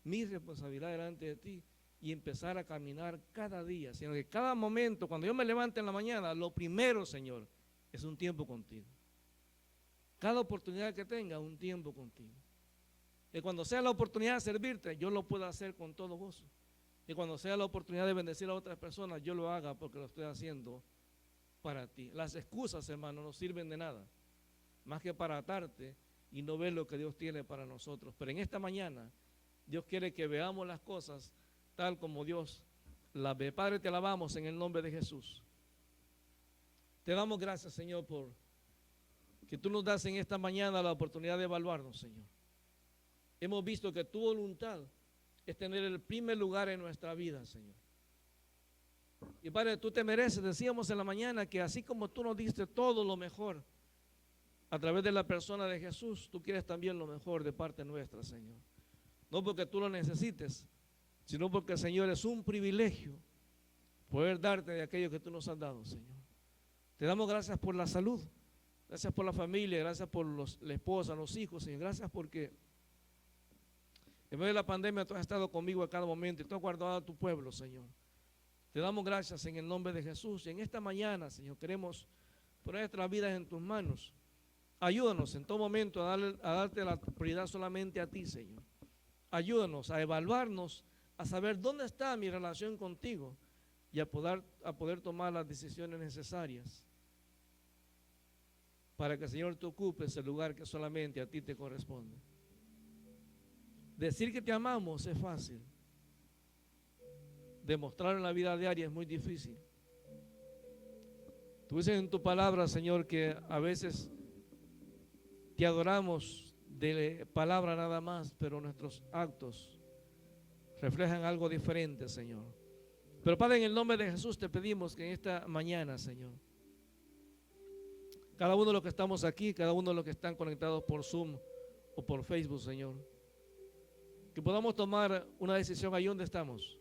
mi responsabilidad delante de ti y empezar a caminar cada día, sino que cada momento, cuando yo me levante en la mañana, lo primero, Señor, es un tiempo contigo. Cada oportunidad que tenga, un tiempo contigo. Y cuando sea la oportunidad de servirte, yo lo pueda hacer con todo gozo. Y cuando sea la oportunidad de bendecir a otras personas, yo lo haga porque lo estoy haciendo para ti. Las excusas, hermano, no sirven de nada, más que para atarte y no ver lo que Dios tiene para nosotros. Pero en esta mañana, Dios quiere que veamos las cosas tal como Dios las ve. Padre, te alabamos en el nombre de Jesús. Te damos gracias, Señor, por que tú nos das en esta mañana la oportunidad de evaluarnos, Señor. Hemos visto que tu voluntad es tener el primer lugar en nuestra vida, Señor. Y Padre, tú te mereces, decíamos en la mañana, que así como tú nos diste todo lo mejor a través de la persona de Jesús, tú quieres también lo mejor de parte nuestra, Señor. No porque tú lo necesites, sino porque, Señor, es un privilegio poder darte de aquello que tú nos has dado, Señor. Te damos gracias por la salud, gracias por la familia, gracias por la esposa, los hijos, Señor. Gracias porque en medio de la pandemia tú has estado conmigo a cada momento y tú has guardado a tu pueblo, Señor. Te damos gracias en el nombre de Jesús. Y en esta mañana, Señor, queremos poner nuestras vidas en tus manos. Ayúdanos en todo momento a darte la prioridad solamente a ti, Señor. Ayúdanos a evaluarnos, a saber dónde está mi relación contigo y a poder tomar las decisiones necesarias para que, Señor, tú ocupes el lugar que solamente a ti te corresponde. Decir que te amamos es fácil. Demostrar en la vida diaria es muy difícil. Tú dices en tu palabra, Señor, que a veces te adoramos de palabra nada más, pero nuestros actos reflejan algo diferente, Señor. Pero Padre, en el nombre de Jesús te pedimos que en esta mañana, Señor, cada uno de los que estamos aquí, cada uno de los que están conectados por Zoom o por Facebook, Señor, que podamos tomar una decisión ahí donde estamos,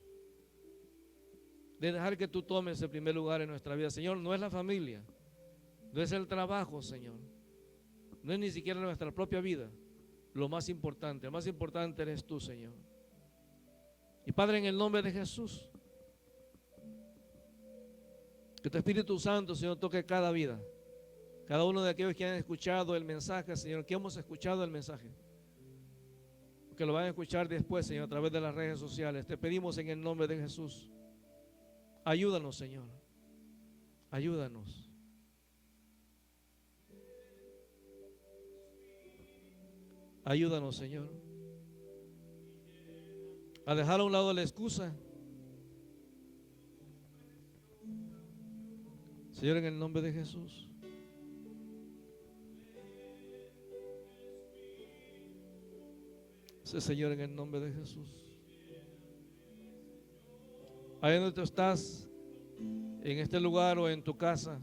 de dejar que tú tomes el primer lugar en nuestra vida. Señor, no es la familia, no es el trabajo, Señor, no es ni siquiera nuestra propia vida lo más importante eres tú, Señor. Y Padre, en el nombre de Jesús, que tu Espíritu Santo, Señor, toque cada vida, cada uno de aquellos que han escuchado el mensaje, Señor, que hemos escuchado el mensaje, que lo van a escuchar después, Señor, a través de las redes sociales. Te pedimos en el nombre de Jesús, ayúdanos, Señor, ayúdanos. Ayúdanos, Señor, a dejar a un lado la excusa. Señor, en el nombre de Jesús. Sí, Señor, en el nombre de Jesús. Ahí donde tú estás, en este lugar o en tu casa,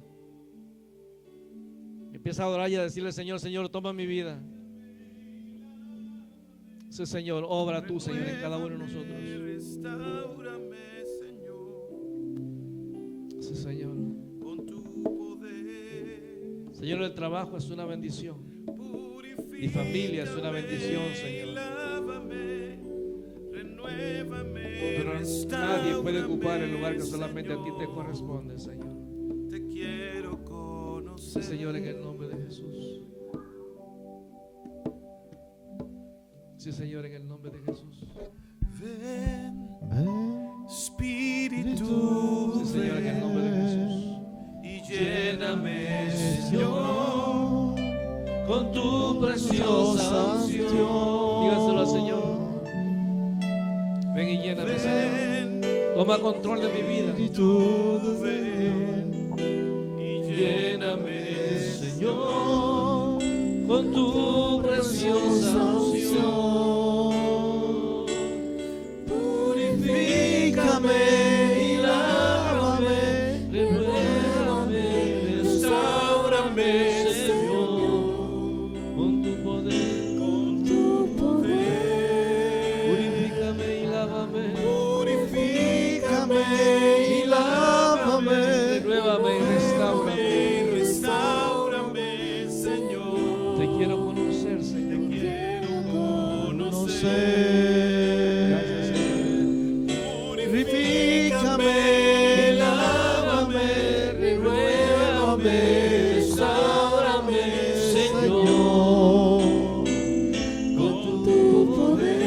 empieza a orar y a decirle: Señor, Señor, toma mi vida. Sí, Señor, obra tú, Señor, en cada uno de nosotros. Restáurame, Señor. Sí, Señor. Con tu poder. Señor, el trabajo es una bendición. Mi familia es una bendición, Señor. Lávame, renuévame, Pero nadie puede ocupar el lugar que solamente a ti te corresponde, Señor. Te quiero conocer. Sí, Señor, en el nombre de Jesús. Sí, Señor, en el nombre de Jesús. Ven, Espíritu, sí, Señor, en el nombre de Jesús. Y lléname, Señor, con tu preciosa unción. Dígaselo al Señor. Ven y lléname, Señor. Toma control de mi vida. Ven y lléname, Señor, con tu preciosa unción. Purifícame y lávame, renuévame, restáurame, Señor, con tu poder, con tu poder. Purifícame y lávame, Purifícame y lávame, renuévame y restáurame. Restáurame, Señor. Te quiero conocer, Señor. Te quiero conocer. Gracias, Señor. Purifícame, lávame, renuévame, restáurame, Señor, con tu poder.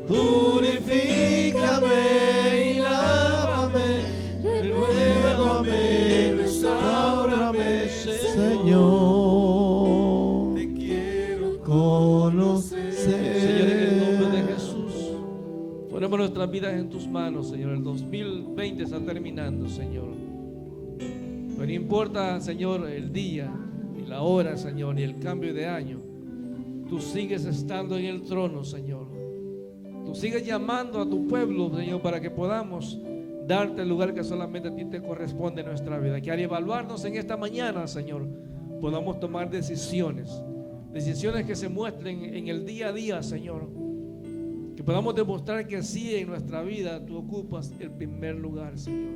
Purifícame y lávame, renuévame, restáurame, Señor. Te quiero conocer. Señor, en el nombre de Jesús, ponemos nuestras vidas en tus manos, Señor. El 2020 está terminando, Señor. Pero no importa, Señor, el día, ni la hora, Señor, ni el cambio de año. Tú sigues estando en el trono, Señor. Tú sigues llamando a tu pueblo, Señor, para que podamos darte el lugar que solamente a ti te corresponde en nuestra vida. Que al evaluarnos en esta mañana, Señor, podamos tomar decisiones que se muestren en el día a día, Señor. Que podamos demostrar que sí, en nuestra vida tú ocupas el primer lugar, Señor.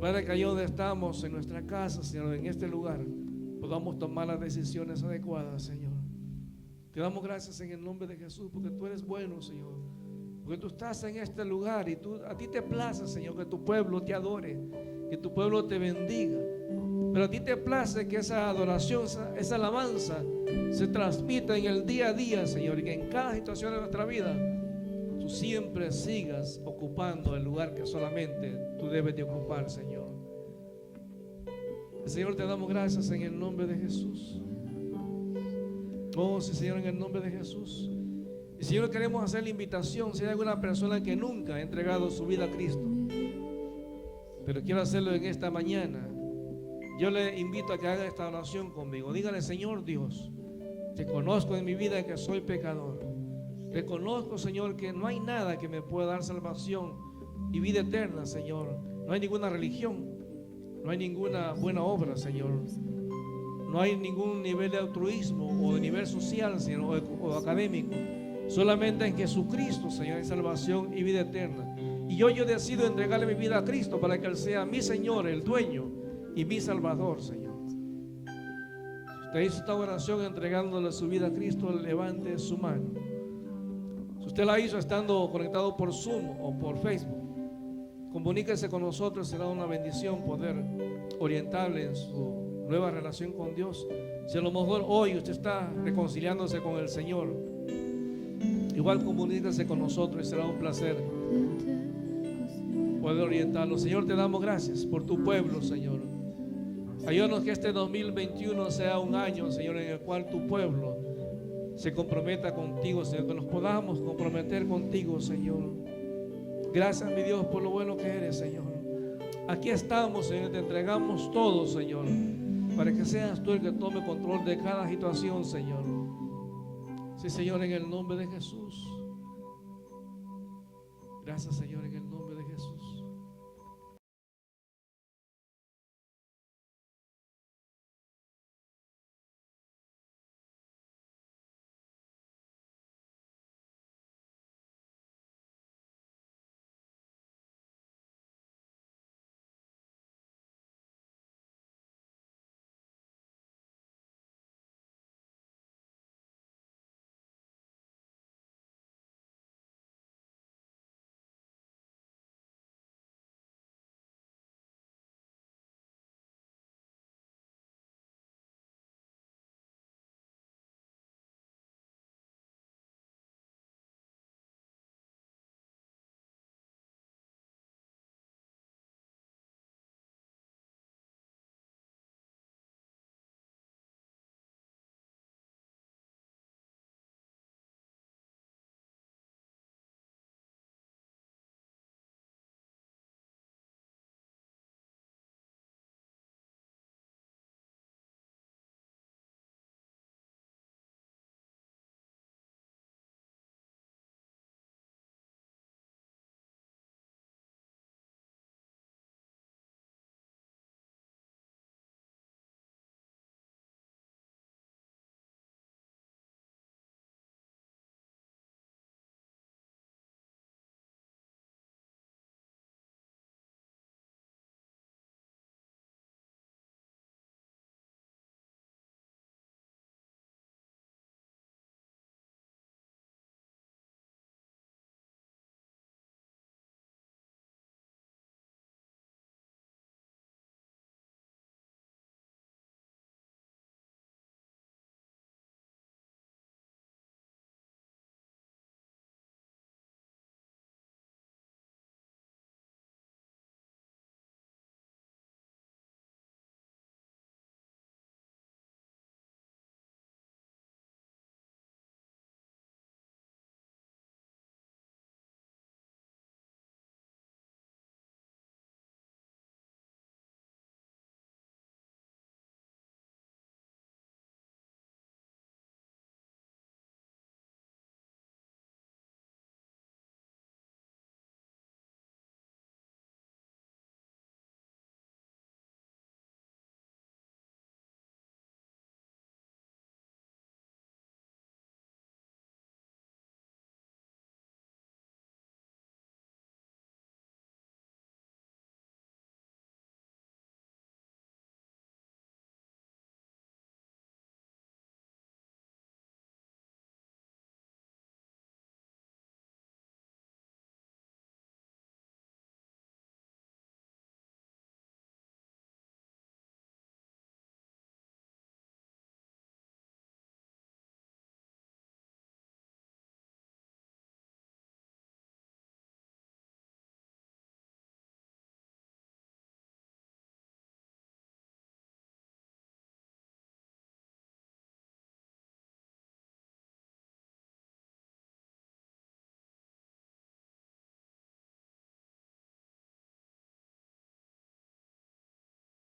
Padre, que allá donde estamos, en nuestra casa, Señor, en este lugar, podamos tomar las decisiones adecuadas, Señor. Te damos gracias en el nombre de Jesús, porque tú eres bueno, Señor. Porque tú estás en este lugar y a ti te place, Señor, que tu pueblo te adore, que tu pueblo te bendiga. Pero a ti te place que esa adoración, esa alabanza se transmita en el día a día, Señor, y que en cada situación de nuestra vida tú siempre sigas ocupando el lugar que solamente tú debes de ocupar, Señor. Señor, te damos gracias en el nombre de Jesús. Oh, sí, Señor, en el nombre de Jesús. Y Señor, queremos hacer la invitación. Si hay alguna persona que nunca ha entregado su vida a Cristo, pero quiero hacerlo en esta mañana, Yo le invito a que haga esta oración conmigo. Dígale: Señor Dios, te conozco en mi vida que soy pecador. Reconozco, Señor, que no hay nada que me pueda dar salvación y vida eterna, Señor. No hay ninguna religión, no hay ninguna buena obra, Señor. No hay ningún nivel de altruismo o de nivel social, Señor, o académico. Solamente en Jesucristo, Señor, hay salvación y vida eterna. Y yo decido entregarle mi vida a Cristo para que Él sea mi Señor, el dueño y mi Salvador, Señor. Si usted hizo esta oración entregándole su vida a Cristo, levante su mano. Si usted la hizo estando conectado por Zoom o por Facebook, comuníquese con nosotros. Será una bendición poder orientarle en su nueva relación con Dios. Si a lo mejor hoy usted está reconciliándose con el Señor, igual comuníquese con nosotros y será un placer poder orientarlo. Señor, te damos gracias por tu pueblo, Señor. Ayúdanos que este 2021 sea un año, Señor, en el cual tu pueblo se comprometa contigo, Señor, que nos podamos comprometer contigo, Señor. Gracias, mi Dios, por lo bueno que eres, Señor. Aquí estamos, Señor, te entregamos todo, Señor, para que seas tú el que tome control de cada situación, Señor. Sí, Señor, en el nombre de Jesús. Gracias, Señor, en el nombre de Jesús.